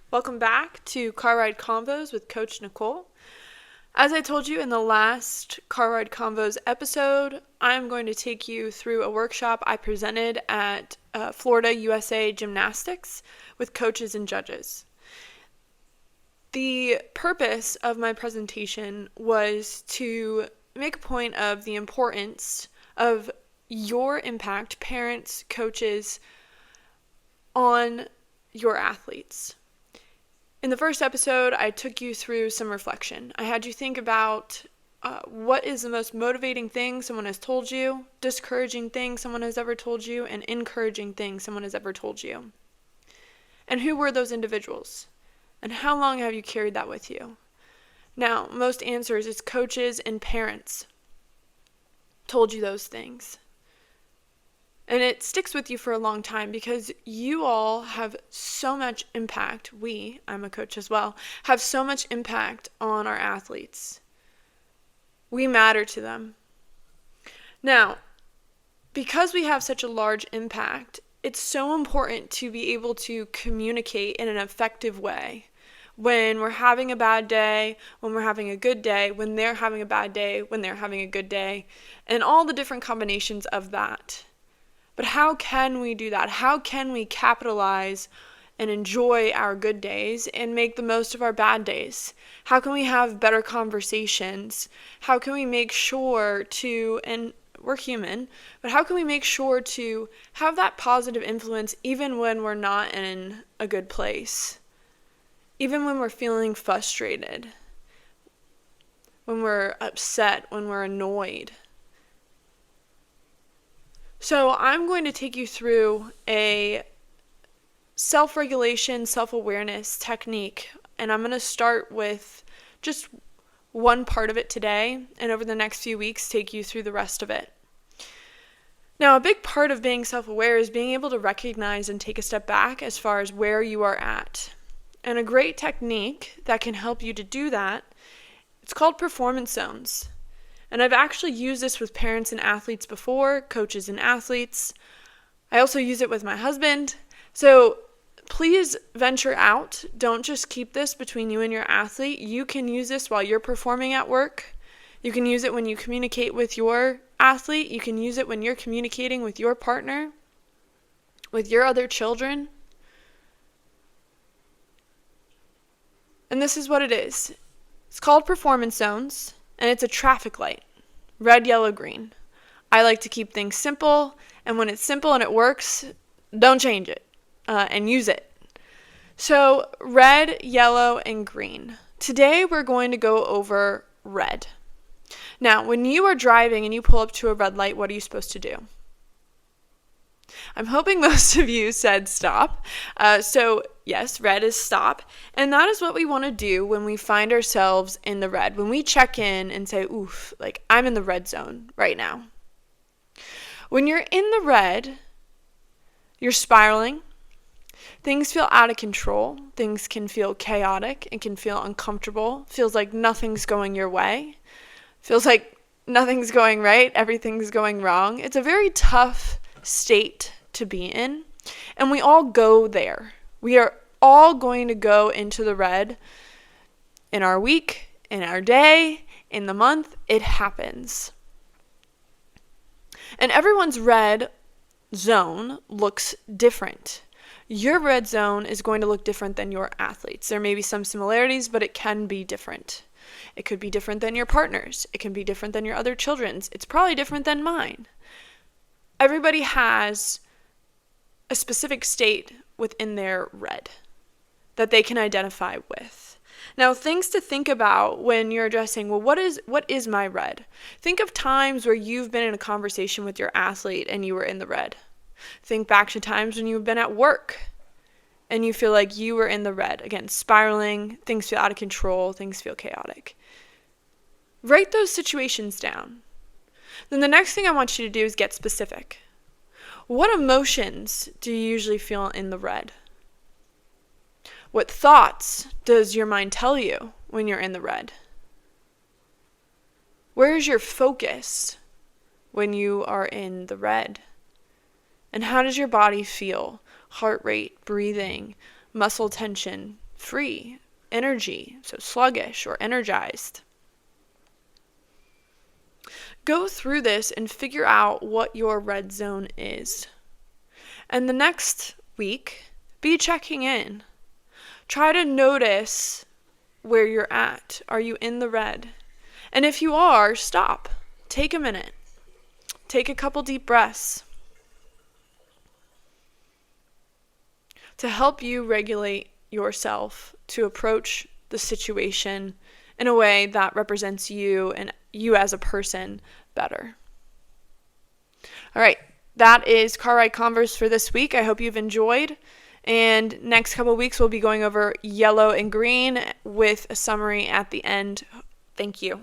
Welcome back to Car Ride Convos with Coach Nicole. As I told you in the last Car Ride Convos episode, I'm going to take you through a workshop I presented at Florida USA Gymnastics with coaches and judges. The purpose of my presentation was to make a point of the importance of your impact, parents, coaches, on your athletes. In the first episode, I took you through some reflection. I had you think about what is the most motivating thing someone has told you, discouraging thing someone has ever told you, and encouraging thing someone has ever told you. And who were those individuals? And how long have you carried that with you? Now, most answers is coaches and parents told you those things. And it sticks with you for a long time because you all have so much impact. I'm a coach as well, have so much impact on our athletes. We matter to them. Now, because we have such a large impact, it's so important to be able to communicate in an effective way. When we're having a bad day, when we're having a good day, when they're having a bad day, when they're having a good day, and all the different combinations of that. But how can we do that? How can we capitalize and enjoy our good days and make the most of our bad days? How can we have better conversations? How can we make sure to, and we're human, but how can we make sure to have that positive influence even when we're not in a good place? Even when we're feeling frustrated, when we're upset, when we're annoyed. So I'm going to take you through a self-regulation, self-awareness technique, and I'm going to start with just one part of it today, and over the next few weeks take you through the rest of it. Now, a big part of being self-aware is being able to recognize and take a step back as far as where you are at. And a great technique that can help you to do that, it's called performance zones. And I've actually used this with parents and athletes before, coaches and athletes. I also use it with my husband. So please venture out. Don't just keep this between you and your athlete. You can use this while you're performing at work. You can use it when you communicate with your athlete. You can use it when you're communicating with your partner, with your other children. And this is what it is. It's called performance zones. And it's a traffic light, red, yellow, green. I like to keep things simple, and when it's simple and it works, don't change it, and use it. So red, yellow, and green. Today we're going to go over red. Now, when you are driving and you pull up to a red light, what are you supposed to do? I'm hoping most of you said stop. So yes, red is stop. And that is what we want to do when we find ourselves in the red. When we check in and say, oof, like I'm in the red zone right now. When you're in the red, you're spiraling. Things feel out of control. Things can feel chaotic. It can feel uncomfortable. Feels like nothing's going your way. Feels like nothing's going right. Everything's going wrong. It's a very tough state to be in, and we all go there. We are all going to go into the red in our week, in our day, in the month. It happens. And everyone's red zone looks different. Your red zone is going to look different than your athletes. There may be some similarities, but it can be different. It could be different than your partner's. It can be different than your other children's. It's probably different than mine. Everybody has a specific state within their red that they can identify with. Now, things to think about when you're addressing, well, what is my red? Think of times where you've been in a conversation with your athlete and you were in the red. Think back to times when you've been at work and you feel like you were in the red. Again, spiraling, things feel out of control, things feel chaotic. Write those situations down. Then the next thing I want you to do is get specific. What emotions do you usually feel in the red? What thoughts does your mind tell you when you're in the red? Where is your focus when you are in the red? And how does your body feel? Heart rate, breathing, muscle tension, free energy, so sluggish or energized. Go through this and figure out what your red zone is. And the next week, be checking in. Try to notice where you're at. Are you in the red? And if you are, stop. Take a minute. Take a couple deep breaths to help you regulate yourself to approach the situation in a way that represents you and you as a person better. All right, that is Car Ride Convos for this week. I hope you've enjoyed. And next couple of weeks, we'll be going over yellow and green with a summary at the end. Thank you.